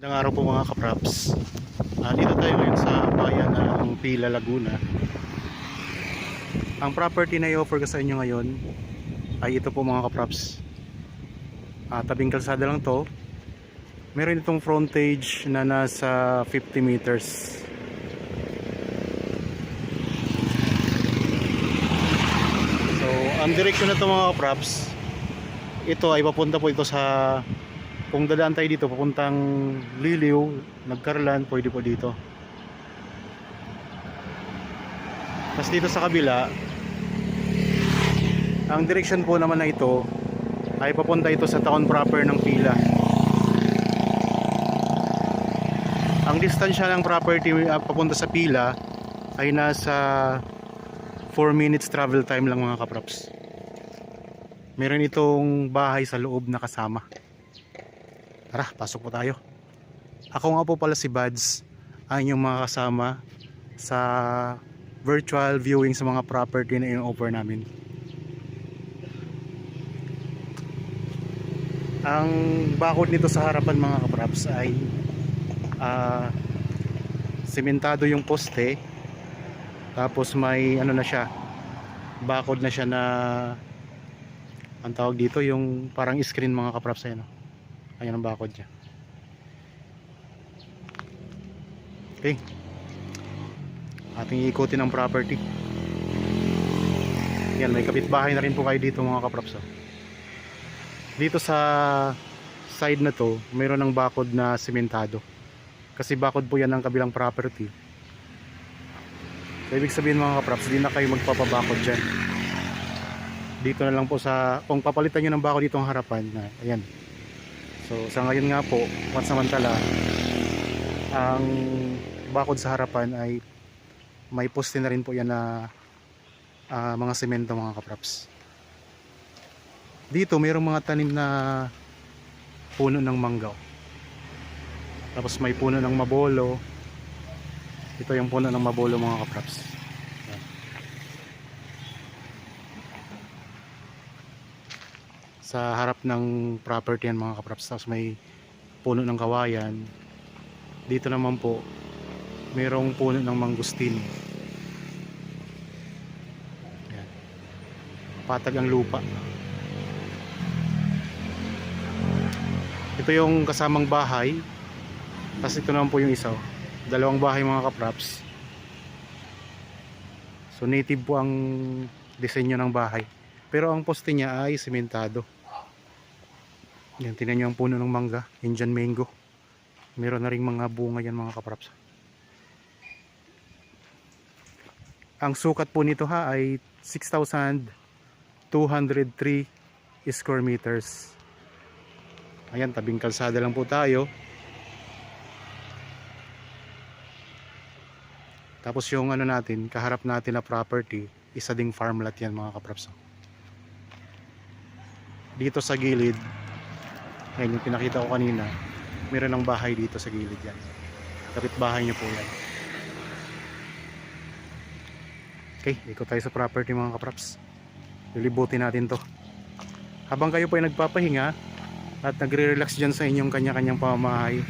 Magandang araw po mga kapraps. Dito tayo ngayon sa bayan ng Pila, Laguna. Ang property na i-offer ko sa inyo ngayon ay ito po mga kapraps. Tabing kalsada lang to. Meron itong frontage na nasa 50 meters. So, ang direksyon na ito mga kapraps, ito ay papunta po ito sa, kung dadaan tayo dito papuntang Liliw, Nagkarlan, pwede po dito. Tapos dito sa kabila, ang direksyon po naman na ito ay papunta ito sa town proper ng Pila. Ang distansya ng property papunta sa Pila ay nasa 4 minutes travel time lang mga kaprops. Meron itong bahay sa loob na kasama. Tara, pasok po tayo. Ako nga po pala si Bads, ang inyong mga kasama sa virtual viewing sa mga property na in-offer namin. Ang bakod nito sa harapan mga kapraps ay sementado yung poste, tapos may ano na siya, bakod na siya na, ang tawag dito yung parang screen mga kapraps. Ayan ang bakod niya. Okay, ating ikutin ang property. Yan, may kapitbahay na rin po kayo dito mga kapraps. Dito sa side na to, mayroon ng bakod na sementado, kasi bakod po yan ng kabilang property. So, ibig sabihin mga kapraps, hindi na kayo magpapabakod dyan. Dito na lang po sa, kung papalitan nyo ng bakod dito ang harapan na, ayan. So sa ngayon nga po, pansamantala, ang bakod sa harapan ay may poste na rin po yan na mga semento mga kapraps. Dito mayroong mga tanim na puno ng manggaw. Tapos may puno ng mabolo. Ito yung puno ng mabolo mga kapraps. Sa harap ng property yan mga kapraps. Tapos may puno ng kawayan. Dito naman po mayroong puno ng mangustin. Ayan. Patag ang lupa. Ito yung kasamang bahay. Tapos ito naman po yung isa. Dalawang bahay mga kapraps. So native po ang disenyo ng bahay. Pero ang poste niya ay sementado. Yan, tingnan nyo ang puno ng mangga, Indian mango. Meron na ring mga bunga yan mga kapraps. Ang sukat po nito ay 6,203 square meters. Ayan, tabing kalsada lang po tayo. Tapos yung ano natin, kaharap natin na property, isa ding farmland yan mga kapraps. Dito sa gilid, ayun yung pinakita ko kanina, meron ng bahay dito sa gilid yan. Kapitbahay nyo po yan. Okay, ikot tayo sa property mga kapraps. Lilibutin natin to. Habang kayo po ay nagpapahinga at nagre-relax dyan sa inyong kanya-kanyang pamamahay,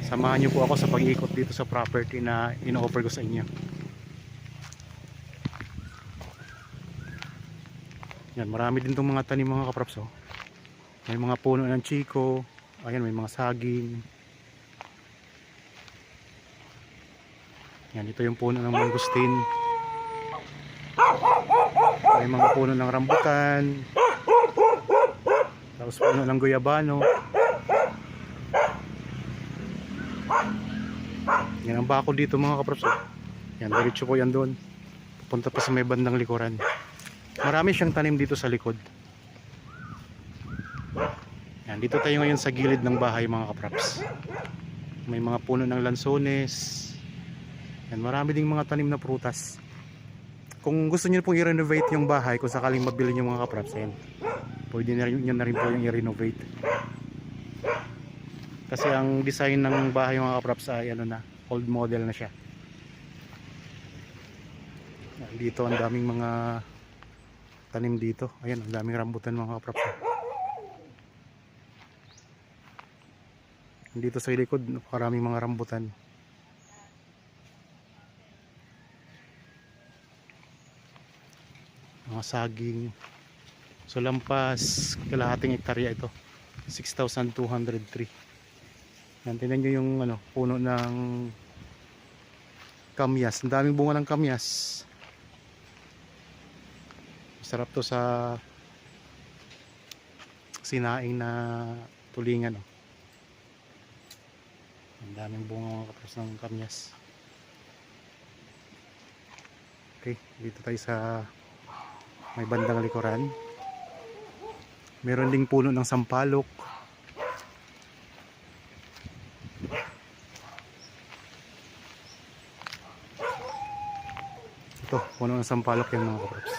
samahan nyo po ako sa pag-ikot dito sa property na ino-offer ko sa inyo. Yan, marami din itong mga tanim mga kapraps. May mga puno ng chiko. Ayan, may mga saging. Yan, ito yung puno ng mangustin. May mga puno ng rambutan. Tapos puno ng guyabano. Yan ang bakod dito mga kapraps. Yan, diretso po yan doon. Pupunta pa sa may bandang likuran. Marami siyang tanim dito sa likod. Yan, dito tayo ngayon sa gilid ng bahay mga kapraps. May mga puno ng lansones. Yan, marami ding mga tanim na prutas. Kung gusto niyo pong i-renovate yung bahay, kung sakaling mabili niyo mga kapraps, yan, pwede na rin po yung i-renovate. Kasi ang design ng bahay mga kapraps ay ano na, old model na siya. Yan, dito ang daming mga tanim dito. Ayan, ang daming rambutan mga kapraps. Dito sa likod, napakaraming mga rambutan. Mga saging. So lampas kalahating hektarya ito. 6,203. Yan, tingnan nyo yung ano, puno ng kamyas. Ang daming bunga ng kamyas. Masarap to sa sinaing na tulingan. Oh. Ang daming bunga mga kapatid ng kamyas. Okay, dito tayo sa may bandang likuran. Meron ding puno ng sampalok. Ito, puno ng sampalok yan mga kapatid.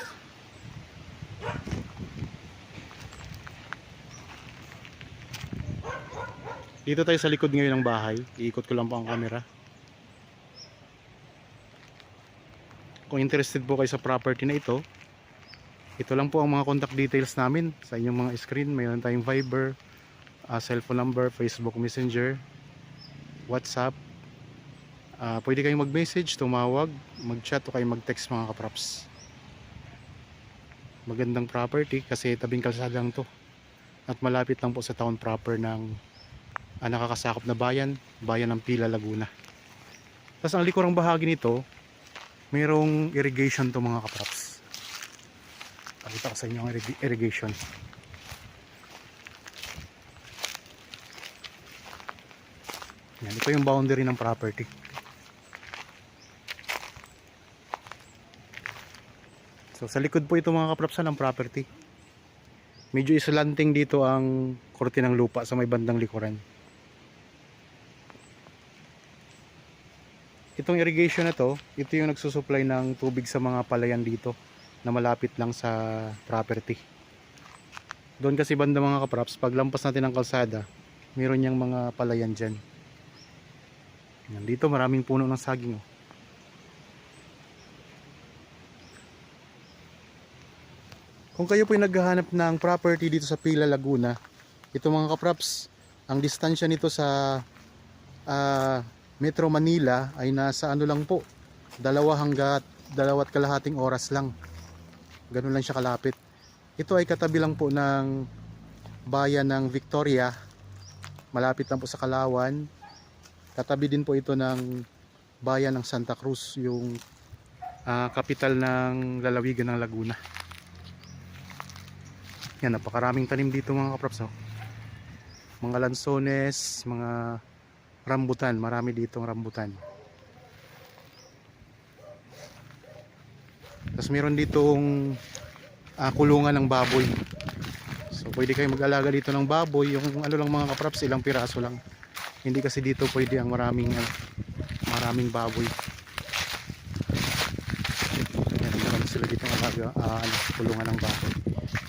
Dito tayo sa likod ngayon ng bahay. Iikot ko lang po ang camera. Kung interested po kayo sa property na ito lang po ang mga contact details namin sa inyong mga screen. Mayroon tayong Viber, cellphone number, Facebook Messenger, WhatsApp. Pwede kayong mag-message, tumawag, mag-chat o kayo mag-text mga kaprops. Magandang property kasi tabing kalsada lang to. At malapit lang po sa town proper ng nakakasakop na bayan ng Pila, Laguna. Tapos ang likurang bahagi nito, mayroong irrigation to mga kaprops. Pakita ko sa inyo ang irrigation. Yan, ito yung boundary ng property. So sa likod po ito mga kaprops ng property. Medyo islanting dito ang korte ng lupa sa may bandang likuran. Itong irrigation na to, ito yung nagsusupply ng tubig sa mga palayan dito na malapit lang sa property. Doon kasi banda mga kaprops, pag lampas natin ng kalsada, meron niyang mga palayan dyan. Dito maraming puno ng saging. Oh. Kung kayo po yung naghahanap ng property dito sa Pila, Laguna, ito mga kaprops, ang distansya nito sa Metro Manila ay nasa ano lang po, 2 hanggat 2.5 oras lang. Ganun lang siya kalapit. Ito ay katabi lang po ng bayan ng Victoria, malapit lang po sa Kalawan. Katabi din po ito ng bayan ng Santa Cruz, yung kapital ng lalawigan ng Laguna. Yan, napakaraming tanim dito mga kaprops. Oh. Mga lansones, mga rambutan, marami ditong rambutan. Tapos meron ditong kulungan ng baboy. So pwede kayong mag-alaga dito ng baboy. Yung ano lang mga kaprops, ilang piraso lang. Hindi kasi dito pwede ang maraming baboy. Yan, meron sila dito kulungan ng baboy.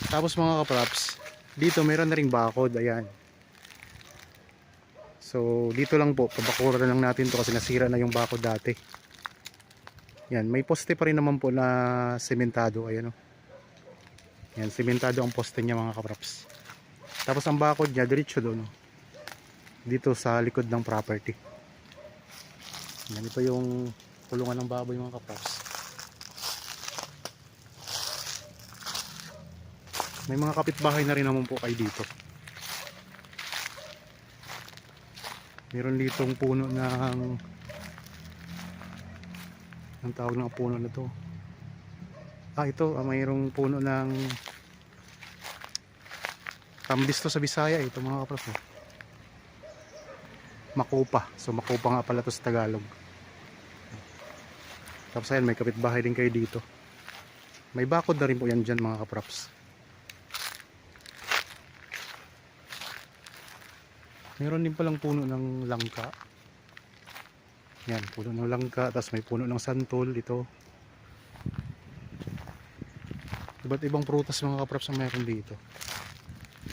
Tapos mga kaprops, dito meron na ring bakod. Ayan. So dito lang po, pabakuran lang natin to kasi nasira na yung bakod dati. Yan, may poste pa rin naman po na sementado. Ayan o. Yan, sementado ang poste niya mga kaprops. Tapos ang bakod niya, diretso doon. Dito sa likod ng property. Yan, ito yung kulungan ng baboy mga kaprops. May mga kapitbahay na rin naman po kayo dito. Meron ditong puno ng ang tawag ng puno na to. Ito, mayroong puno ng tambis to sa Bisaya. Ito mga kapros. Makopa. So makopa nga pala to sa Tagalog. Tapos ayan, may kapitbahay din kayo dito. May bakod na rin po yan dyan mga kaprops. Meron din palang puno ng langka. Yan, puno ng langka. Tapos may puno ng santol dito. Iba't ibang prutas mga kaprops ang meron dito.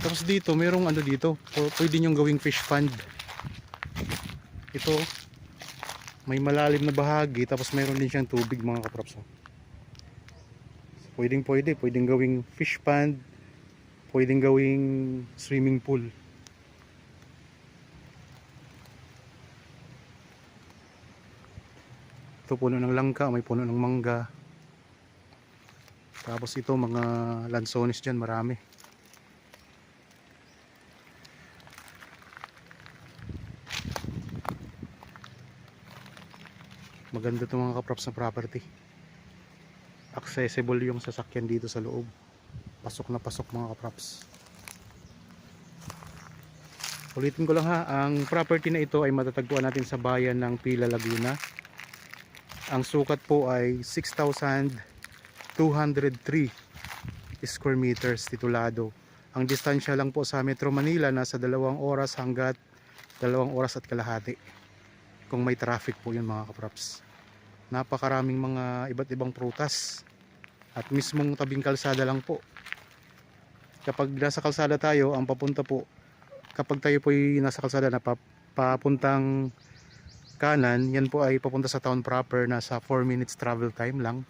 Tapos dito, merong ano dito. Pwede nyong gawing fish pond. Ito, may malalim na bahagi. Tapos meron din siyang tubig mga kaprops. Pwedeng gawing fish pond. Pwedeng gawing swimming pool. Ito puno ng langka, may puno ng mangga. Tapos ito mga lansones dyan, marami. Maganda itong mga kaprops na property. Accessible yung sasakyan dito sa loob. Pasok na pasok mga kaprops. Ulitin ko lang ha, ang property na ito ay matatagpuan natin sa bayan ng Pila, Laguna. Ang sukat po ay 6,203 square meters titulado. Ang distansya lang po sa Metro Manila nasa 2 oras hanggat 2 oras at kalahati. Kung may traffic po yun mga kaprops. Napakaraming mga iba't ibang prutas. At mismong tabing kalsada lang po. Kapag nasa kalsada tayo, ang papunta po, kapag tayo po ay nasa kalsada na papuntang kanan, yan po ay papunta sa town proper, nasa 4 minutes travel time lang.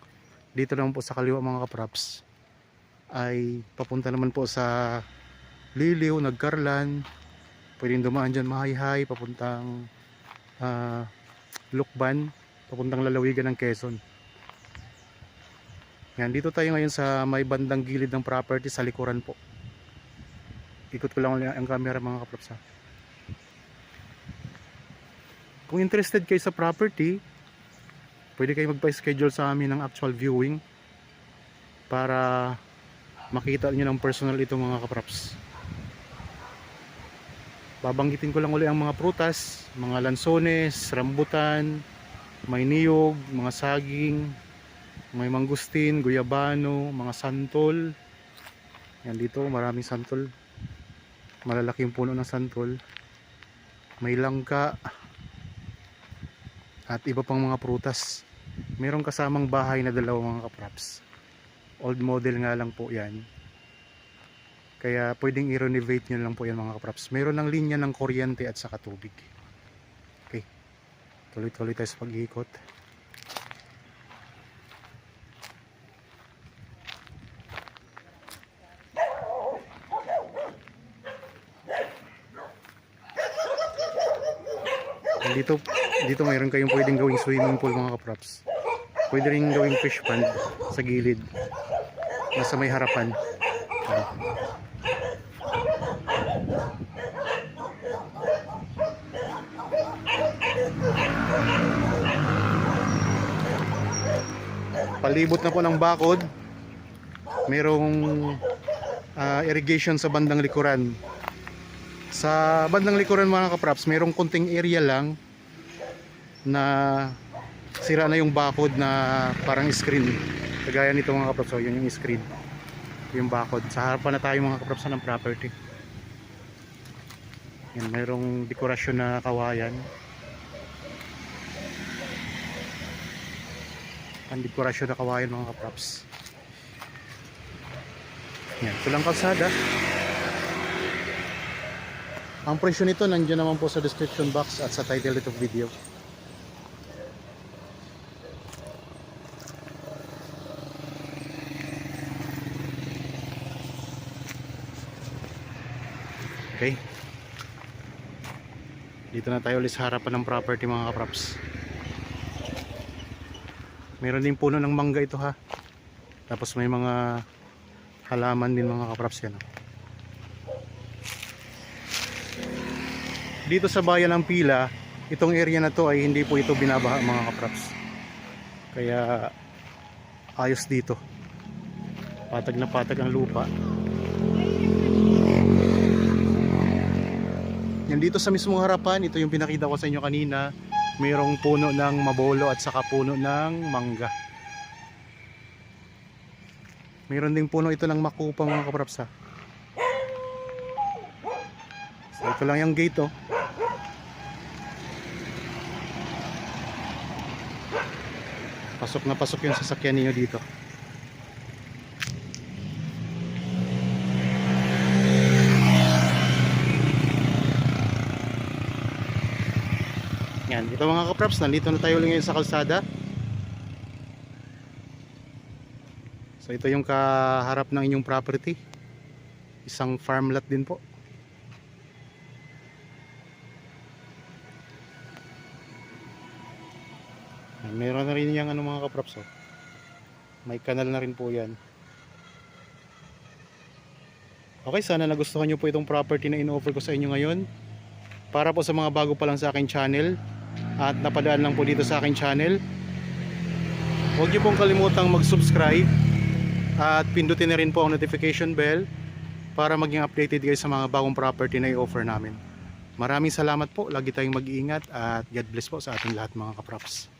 Dito naman po sa kaliwa mga kaprops ay papunta naman po sa Liliw, Nagkarlan. Pwedeng dumaan dyan Mahayhay, papuntang Lukban, papuntang lalawigan ng Quezon. Yan, dito tayo ngayon sa may bandang gilid ng property sa likuran po. Ikot ko lang ang camera mga kaprops ha. Kung interested kayo sa property, pwede kayo magpa-schedule sa amin ng actual viewing para makita niyo ng personal ito mga kaprops. Babanggitin ko lang ulit ang mga prutas, mga lansones, rambutan, may niyog, mga saging, may mangustin, guyabano, mga santol. Yan dito, maraming santol. Malalaki yung puno ng santol. May langka at iba pang mga prutas. Merong kasamang bahay na dalawa mga kaprops. Old model nga lang po yan. Kaya pwedeng i-renovate nyo lang po yan mga kaprops. Meron ng linya ng kuryente at saka tubig. Okay. Tuloy-tuloy tayo sa pag-iikot. Dito mayroon kayong pwedeng gawing swimming pool mga kaprops. Pwede rin gawing fish pond sa gilid. Nasa may harapan. Palibot na po ng bakod. Merong irrigation sa bandang likuran. Sa bandang likuran mga kaprops, merong kunting area lang na sira na yung bakod na parang screen. Kagaya nito mga kaprops, so yun yung screen. Yung bakod. Sa harapan na tayo mga kaprops ng property. Yan, merong dekorasyon na kawayan. Ang dekorasyon na kawayan mga kaprops. Yan, ito lang kalsada. Ang presyo nito nandiyan naman po sa description box at sa title nitong video. Okay. Dito na tayo ulit sa harapan ng property mga kaprops. Meron din puno ng mangga ito ha. Tapos may mga halaman din mga kaprops yan. Dito sa bayan ng Pila, itong area na to ay hindi po ito binabaha mga kaprops. Kaya ayos dito. Patag na patag ang lupa. Yan dito sa mismong harapan, ito yung pinakita ko sa inyo kanina. Mayroong puno ng mabolo at saka puno ng mangga. Mayroon ding puno ito ng makupa mga kaprops ha. So ito lang yung gate oh. Pasok na pasok yung sasakyan niyo dito. Yan, ito mga kaprops, nandito na tayo ulit ngayon sa kalsada. So ito yung kaharap ng inyong property. Isang farm lot din po. Meron na rin yung ano mga kaprops, oh. May kanal na rin po yan. Okay, sana nagustuhan nyo po itong property na in-offer ko sa inyo ngayon. Para po sa mga bago pa lang sa aking channel at napadaan lang po dito sa aking channel, huwag nyo pong kalimutang mag-subscribe at pindutin na rin po ang notification bell para maging updated kayo sa mga bagong property na i-offer namin. Maraming salamat po, lagi tayong mag-iingat at God bless po sa ating lahat mga kaprops.